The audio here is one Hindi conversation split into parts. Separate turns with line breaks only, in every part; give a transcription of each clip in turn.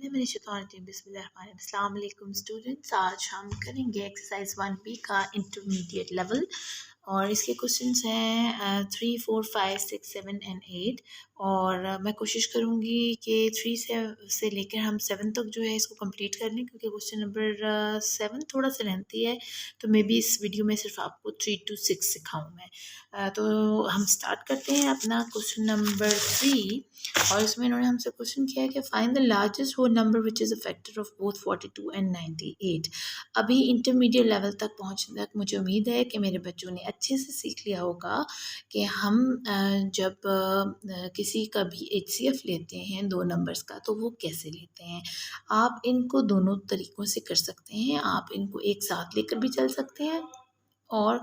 अस्सलाम वालेकुम स्टूडेंट्स। आज हम करेंगे एक्सरसाइज 1B का इंटरमीडिएट लेवल और इसके क्वेश्चंस हैं 3, 4, 5, 6, 7 एंड 8 और मैं कोशिश करूँगी कि 3 से लेकर हम 7 तक जो है इसको कंप्लीट कर लें, क्योंकि क्वेश्चन नंबर 7 थोड़ा सा लेंथी है, तो मे बी इस वीडियो में सिर्फ आपको 3 to 6 सिखाऊँ मैं। तो हम स्टार्ट करते हैं अपना क्वेश्चन नंबर 3 और इसमें इन्होंने हमसे क्वेश्चन किया है कि find the largest whole number which is a factor of both 42 and 98। अभी इंटरमीडिएट लेवल तक पहुंचने तक मुझे उम्मीद है कि मेरे बच्चों ने अच्छे से सीख लिया होगा कि हम जब किसी का भी HCF लेते हैं दो नंबर्स का तो वो कैसे लेते हैं। आप इनको दोनों तरीक़ों से कर सकते हैं। आप इनको एक साथ लेकर भी चल सकते हैं और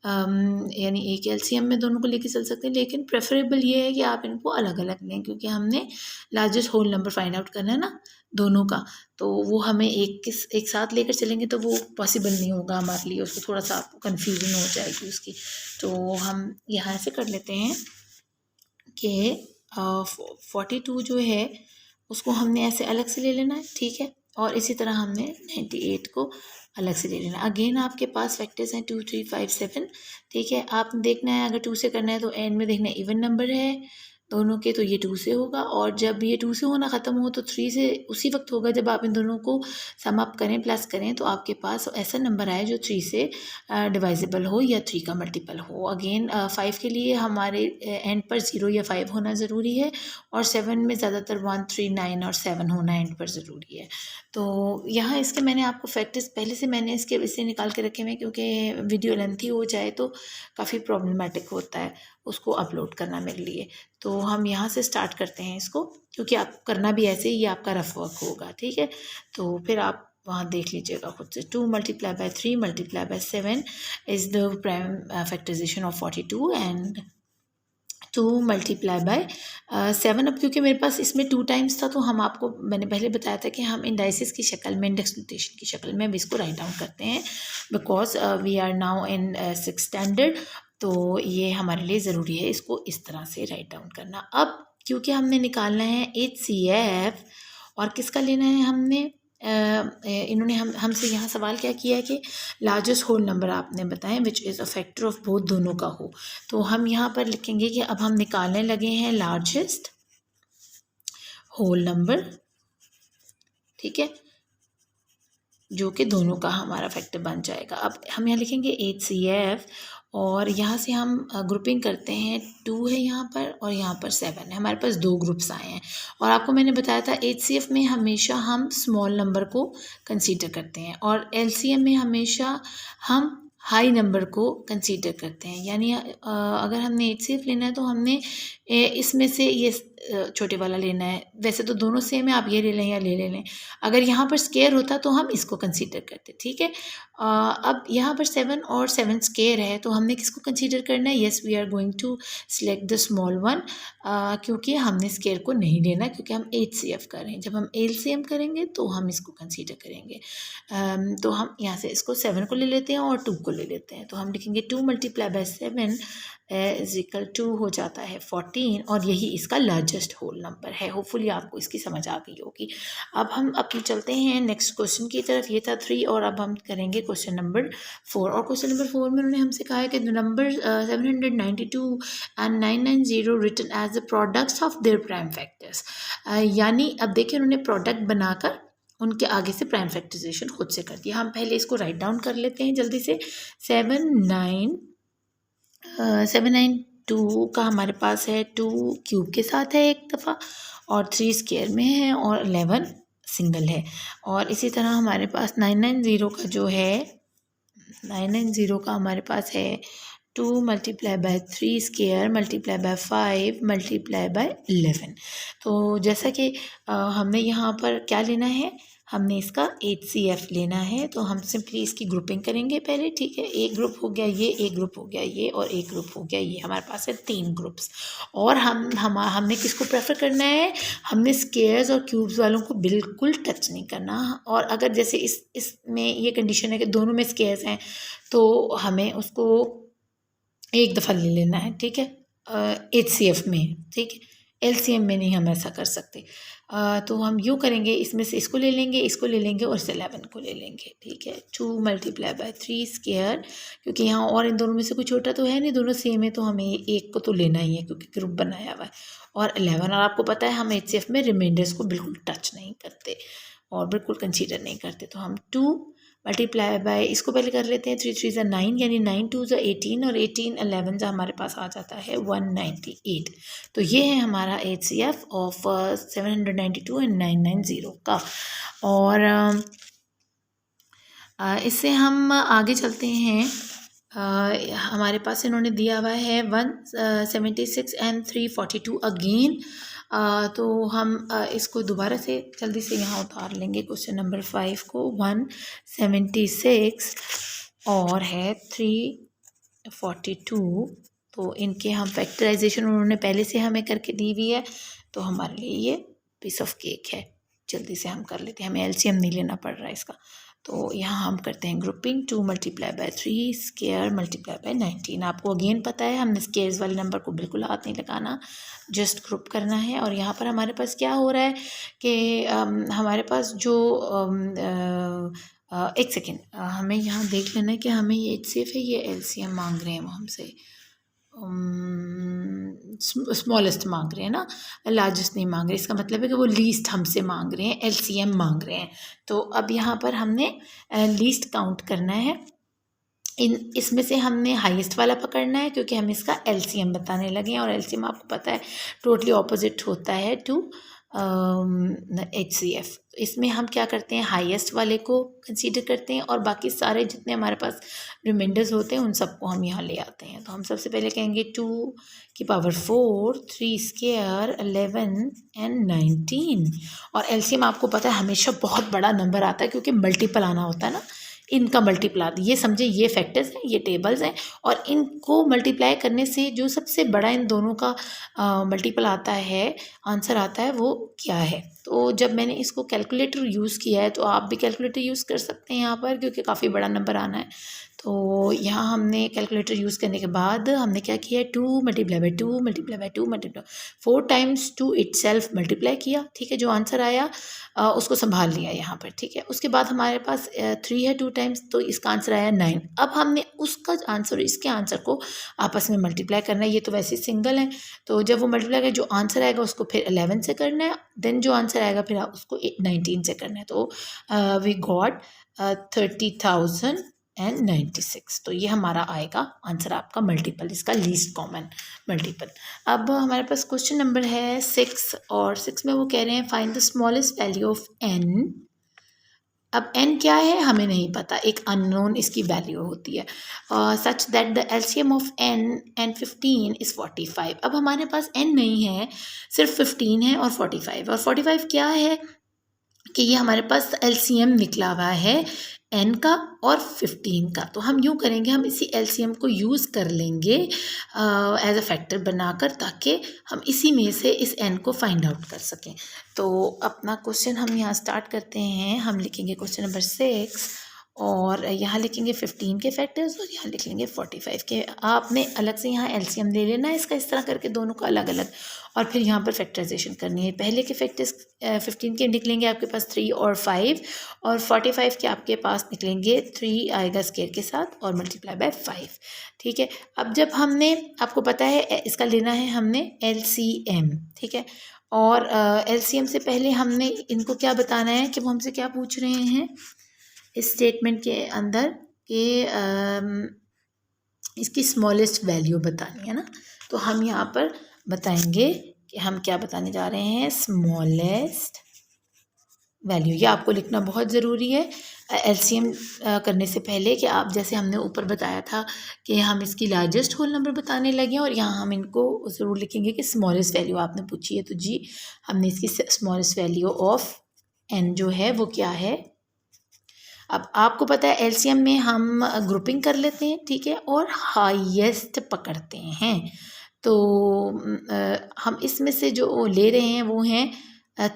यानी एक एलसीएम में दोनों को लेके चल सकते हैं, लेकिन प्रेफरेबल ये है कि आप इनको अलग अलग लें, क्योंकि हमने largest whole number find out करना है ना दोनों का, तो वो हमें एक साथ लेकर चलेंगे तो वो पॉसिबल नहीं होगा हमारे लिए, उसको थोड़ा सा आपको कन्फ्यूजन हो जाएगी उसकी। तो हम यहाँ से कर लेते हैं कि 42 जो है उसको हमने ऐसे अलग से ले लेना है, ठीक है, और इसी तरह हमने 98 को अलग से ले लेना। अगेन आपके पास फैक्टर्स हैं 2, 3, 5, 7, ठीक है। आप देखना है अगर 2 से करना है तो एंड में देखना है इवन नंबर है दोनों के, तो ये 2 से होगा, और जब ये 2 से होना ख़त्म हो तो 3 से उसी वक्त होगा जब आप इन दोनों को सम अप करें, प्लस करें, तो आपके पास ऐसा नंबर आए जो 3 से डिवाइजेबल हो या 3 का मल्टीपल हो। अगेन 5 के लिए हमारे एंड पर 0 या 5 होना ज़रूरी है, और 7 में ज़्यादातर 1, 3, 9 और 7 होना एंड पर ज़रूरी है। तो यहाँ इसके मैंने आपको फैक्टर्स पहले से मैंने इसके इससे निकाल के रखे हुए, क्योंकि वीडियो लेंथी हो जाए तो काफ़ी प्रॉब्लमेटिक होता है उसको अपलोड करना मेरे लिए। तो हम यहाँ से स्टार्ट करते हैं इसको, क्योंकि आप करना भी ऐसे ही, ये आपका रफ वर्क होगा, ठीक है। तो फिर आप वहाँ देख लीजिएगा खुद से। 2 multiplied by 3 multiplied by 7 is the prime factorisation of 42 and 2 multiply by 7। अब क्योंकि मेरे पास इसमें 2 टाइम्स था, तो हम आपको मैंने पहले बताया था कि हम इंडाइसिस की शक्ल में, इंडेक्स नोटेशन की शक्ल में भी इसको राइट डाउन करते हैं, because we are now in 6th standard, तो ये हमारे लिए ज़रूरी है इसको इस तरह से राइट डाउन करना। अब क्योंकि हमने निकालना है HCF और किसका लेना है हमने, इन्होंने हमसे यहाँ सवाल क्या किया है कि लार्जेस्ट होल नंबर आपने बताएं विच is a factor of both दोनों का हो। तो हम यहाँ पर लिखेंगे कि अब हम निकालने लगे हैं लार्जेस्ट होल नंबर, ठीक है, जो कि दोनों का हमारा फैक्टर बन जाएगा। अब हम यहाँ लिखेंगे HCF और यहाँ से हम ग्रुपिंग करते हैं। 2 है यहाँ पर और यहाँ पर 7 है, हमारे पास 2 ग्रुप्स आए हैं। और आपको मैंने बताया था HCF में हमेशा हम स्मॉल नंबर को कंसीडर करते हैं और LCM में हमेशा हम हाई नंबर को कंसीडर करते हैं। यानी अगर हमने HCF लेना है तो हमने इसमें से ये छोटे वाला लेना है। वैसे तो दोनों सेम है, आप ये ले लें या ले लें। अगर यहाँ पर स्केयर होता तो हम इसको कंसीडर करते, ठीक है। अब यहाँ पर 7 और 7 स्केयर है, तो हमने किसको कंसीडर करना है। Yes, we are going to select the small one, क्योंकि हमने स्केयर को नहीं लेना, क्योंकि हम HCF कर रहे हैं। जब हम LCM करेंगे तो हम इसको कंसीडर करेंगे। तो हम यहाँ से इसको 7 को ले लेते हैं और 2 को ले लेते हैं। तो हम लिखेंगे 2 multiply by 7 is equal to हो जाता है 14, और यही इसका लार्जेस्ट होल नंबर है। होपफुली आपको इसकी समझ आ गई होगी। अब हम अपनी चलते हैं नेक्स्ट क्वेश्चन की तरफ। ये था 3 और अब हम करेंगे क्वेश्चन नंबर 4। और क्वेश्चन नंबर 4 में उन्होंने हमसे कहा है कि the number 792 and 990 written as the products of their prime factors. यानी अब देखिए उन्होंने प्रोडक्ट बनाकर उनके आगे से प्राइम फैक्टराइजेशन खुद से कर दिया। हम पहले इसको राइट डाउन कर लेते हैं जल्दी से। 792 का हमारे पास है 2 क्यूब के साथ है एक दफ़ा, और 3 स्क्वायर में है, और 11 सिंगल है। और इसी तरह हमारे पास 990 का जो है 990 का हमारे पास है 2 multiply bye 3 square multiply by 5 multiply by 11। तो जैसा कि हमने यहाँ पर क्या लेना है, हमने इसका HCF लेना है, तो हम सिंपली इसकी ग्रुपिंग करेंगे पहले, ठीक है। एक ग्रुप हो गया ये, एक ग्रुप हो गया ये, और एक ग्रुप हो गया ये। हमारे पास है 3 ग्रुप्स। और हमने किसको प्रेफर करना है, हमने स्क्वायर्स और क्यूब्स वालों को बिल्कुल टच नहीं करना। और अगर जैसे इसमें ये कंडीशन है कि दोनों में स्क्वायर्स हैं, तो हमें उसको एक दफ़ा ले लेना है, ठीक है, HCF में, ठीक है। एलसीएम में नहीं हम ऐसा कर सकते। तो हम यूँ करेंगे, इसमें से इसको ले लेंगे, इसको ले लेंगे और इस 11 को ले लेंगे, ठीक है। 2 × 3 स्क्वायर, क्योंकि यहाँ और इन दोनों में से कोई छोटा तो है नहीं, दोनों सेम है, तो हमें एक को तो लेना ही है क्योंकि ग्रुप बनाया हुआ है। और 11, और आपको पता है हम एचसीएफ में रिमाइंडर्स को बिल्कुल टच नहीं करते और बिल्कुल कंसीडर नहीं करते। तो हम 2 × इसको पहले कर लेते हैं, 3 3 9, यानी 9 2 18, और 18 11 जो हमारे पास आ जाता है 198। तो ये है हमारा HCF ऑफ 792 एंड 990 का। और इससे हम आगे चलते हैं। हमारे पास इन्होंने दिया हुआ है 176 एंड 342 अगेन। तो हम इसको दोबारा से जल्दी से यहाँ उतार लेंगे क्वेश्चन नंबर 5 को। 176 और है 342, तो इनके हम फैक्टराइजेशन उन्होंने पहले से हमें करके दी हुई है, तो हमारे लिए ये पीस ऑफ केक है। जल्दी से हम कर लेते हैं, हमें एलसीएम नहीं लेना पड़ रहा है इसका। तो यहाँ हम करते हैं ग्रुपिंग, 2 × 3 स्क्वायर × 19। आपको अगेन पता है हमने स्क्वायर्स वाले नंबर को बिल्कुल हाथ नहीं लगाना, जस्ट ग्रुप करना है। और यहाँ पर हमारे पास क्या हो रहा है कि हमारे पास जो एक सेकेंड, हमें यहाँ देख लेना है कि हमें ये एचसीएफ है, ये एलसीएम मांग रहे हैं वो हमसे, स्मॉलेस्ट मांग रहे हैं ना, लार्जेस्ट नहीं मांग रहे। इसका मतलब है कि वो लीस्ट हमसे मांग रहे हैं, एलसीएम मांग रहे हैं। तो अब यहाँ पर हमने लीस्ट काउंट करना है। इसमें से हमने हाईएस्ट वाला पकड़ना है क्योंकि हम इसका एलसीएम बताने लगे हैं, और एलसीएम आपको पता है टोटली ऑपोजिट होता है टू HCF। इसमें हम क्या करते हैं, हाईएस्ट वाले को कंसीडर करते हैं और बाकी सारे जितने हमारे पास रिमाइंडर्स होते हैं उन सबको हम यहाँ ले आते हैं। तो हम सबसे पहले कहेंगे 2⁴, 3 स्क्वायर, 11 एंड 19। और एलसीएम आपको पता है हमेशा बहुत बड़ा नंबर आता है क्योंकि मल्टीपल आना होता है ना, इनका मल्टीप्लाई, ये समझे ये फैक्टर्स हैं, ये टेबल्स हैं, और इनको मल्टीप्लाई करने से जो सबसे बड़ा इन दोनों का मल्टीपल आता है, आंसर आता है, वो क्या है। तो जब मैंने इसको कैलकुलेटर यूज़ किया है, तो आप भी कैलकुलेटर यूज़ कर सकते हैं यहाँ पर क्योंकि काफ़ी बड़ा नंबर आना है। तो यहाँ हमने कैलकुलेटर यूज़ करने के बाद हमने क्या किया, 2 × 2 × 2 × 4 टाइम्स 2 इटसेल्फ मल्टीप्लाई किया, ठीक है। जो आंसर आया उसको संभाल लिया यहाँ पर, ठीक है। उसके बाद हमारे पास 3 है 2 टाइम्स, तो इसका आंसर आया 9। अब हमने उसका आंसर इसके आंसर को आपस में मल्टीप्लाई करना है। ये तो वैसे सिंगल है, तो जब वो मल्टीप्लाई कर जो आंसर आएगा उसको फिर 11 से करना है, देन जो आंसर आएगा फिर उसको 19 से करना है। तो वी गॉट 30,096। तो ये हमारा आएगा आंसर आपका मल्टीपल, इसका लीस्ट कॉमन मल्टीपल। अब हमारे पास क्वेश्चन नंबर है 6, और 6 में वो कह रहे हैं find the smallest value of n। अब n क्या है हमें नहीं पता, एक अननोन इसकी वैल्यू होती है, such that the LCM of n and 15 is 45। अब हमारे पास n नहीं है, सिर्फ 15 है और 45। और 45 क्या है कि ये हमारे पास एलसीएम निकला हुआ है n का और 15 का। तो हम यूँ करेंगे, हम इसी एलसीएम को यूज़ कर लेंगे एज अ फैक्टर बनाकर, ताकि हम इसी में से इस n को फाइंड आउट कर सकें। तो अपना क्वेश्चन हम यहाँ स्टार्ट करते हैं। हम लिखेंगे क्वेश्चन नंबर 6, और यहाँ लिखेंगे 15 के फैक्टर्स और यहाँ लिख लेंगे 45 के। आपने अलग से यहाँ एलसीएम ले लेना है इसका, इस तरह करके दोनों का अलग अलग, और फिर यहाँ पर फैक्टराइजेशन करनी है। पहले के फैक्टर्स 15 के निकलेंगे आपके पास 3 और 5, और 45 के आपके पास निकलेंगे 3 आएगा स्क्वायर के साथ और मल्टीप्लाई बाय 5, ठीक है। अब जब हमने, आपको पता है इसका लेना है हमने एलसीएम, ठीक है। और एलसीएम से पहले हमने इनको क्या बताना है कि वो हमसे क्या पूछ रहे हैं इस स्टेटमेंट के अंदर कि इसकी स्मॉलेस्ट वैल्यू बतानी है ना। तो हम यहाँ पर बताएंगे कि हम क्या बताने जा रहे हैं, स्मॉलेस्ट वैल्यू। ये आपको लिखना बहुत ज़रूरी है एलसीएम करने से पहले, कि आप जैसे हमने ऊपर बताया था कि हम इसकी लार्जेस्ट होल नंबर बताने लगे, और यहाँ हम इनको ज़रूर लिखेंगे कि स्मॉलेस्ट वैल्यू आपने पूछी है, तो जी हमने इसकी स्मॉलेस्ट वैल्यू ऑफ n जो है वो क्या है। अब आपको पता है एलसीएम में हम ग्रुपिंग कर लेते हैं, ठीक है, और हाईएस्ट पकड़ते हैं। तो हम इसमें से जो ले रहे हैं वो हैं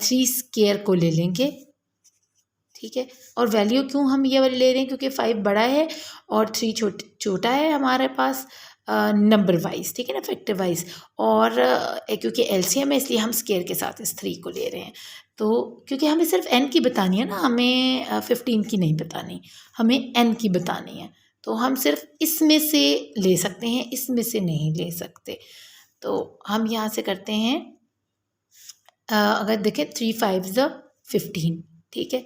3 स्क्वायर को ले लेंगे, ठीक है। और वैल्यू क्यों हम ये वाली ले रहे हैं, क्योंकि 5 बड़ा है और 3 छोटा है हमारे पास, नंबर वाइज, ठीक है ना, फैक्टर वाइज। और क्योंकि एलसीएम है इसलिए हम स्केयर के साथ इस 3 को ले रहे हैं। तो क्योंकि हमें सिर्फ एन की बतानी है ना, हमें 15 की नहीं बतानी, हमें एन की बतानी है। तो हम सिर्फ इसमें से ले सकते हैं, इसमें से नहीं ले सकते। तो हम यहाँ से करते हैं, अगर देखें 3 5 ज़ 15, ठीक है।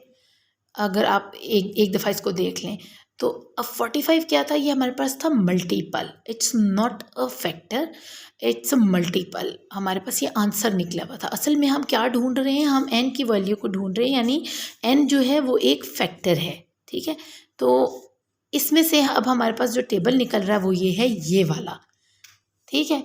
अगर आप एक दफ़ा इसको देख लें तो अब 45 क्या था, ये हमारे पास था multiple, it's not a factor, it's a multiple. हमारे पास ये आंसर निकला हुआ था। असल में हम क्या ढूंढ रहे हैं, हम एन की वैल्यू को ढूंढ रहे हैं, यानी एन जो है वो एक फैक्टर है, ठीक है। तो इसमें से अब हमारे पास जो टेबल निकल रहा है वो ये है, ये वाला, ठीक है।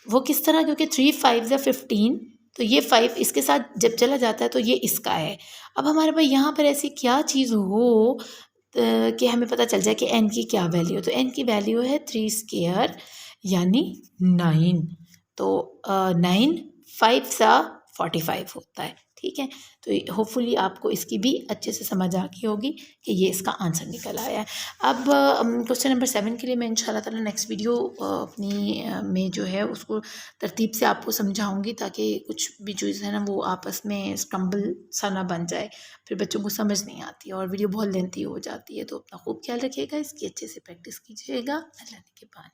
वो किस तरह, क्योंकि 3 5 ज़ 15, तो ये 5 इसके साथ जब चला जाता है तो ये इसका है। अब हमारे पास यहाँ पर ऐसी क्या चीज़ हो कि हमें पता चल जाए कि एन की क्या वैल्यू है। तो एन की वैल्यू है 3 स्क्वायर यानी 9। तो 9 5 सा 45 होता है, ठीक है। तो होपफुली आपको इसकी भी अच्छे से समझ आ गई होगी कि ये इसका आंसर निकल आया है। अब क्वेश्चन नंबर 7 के लिए मैं इंशाल्लाह ताला नेक्स्ट वीडियो अपनी में जो है उसको तरतीब से आपको समझाऊंगी, ताकि कुछ भी चीज़ है ना वो आपस में स्टम्बल सा ना बन जाए, फिर बच्चों को समझ नहीं आती और वीडियो बहुत लेंथी हो जाती है। तो अपना खूब ख्याल रखिएगा, इसकी अच्छे से प्रैक्टिस कीजिएगा। अल्लाह ने के बाद।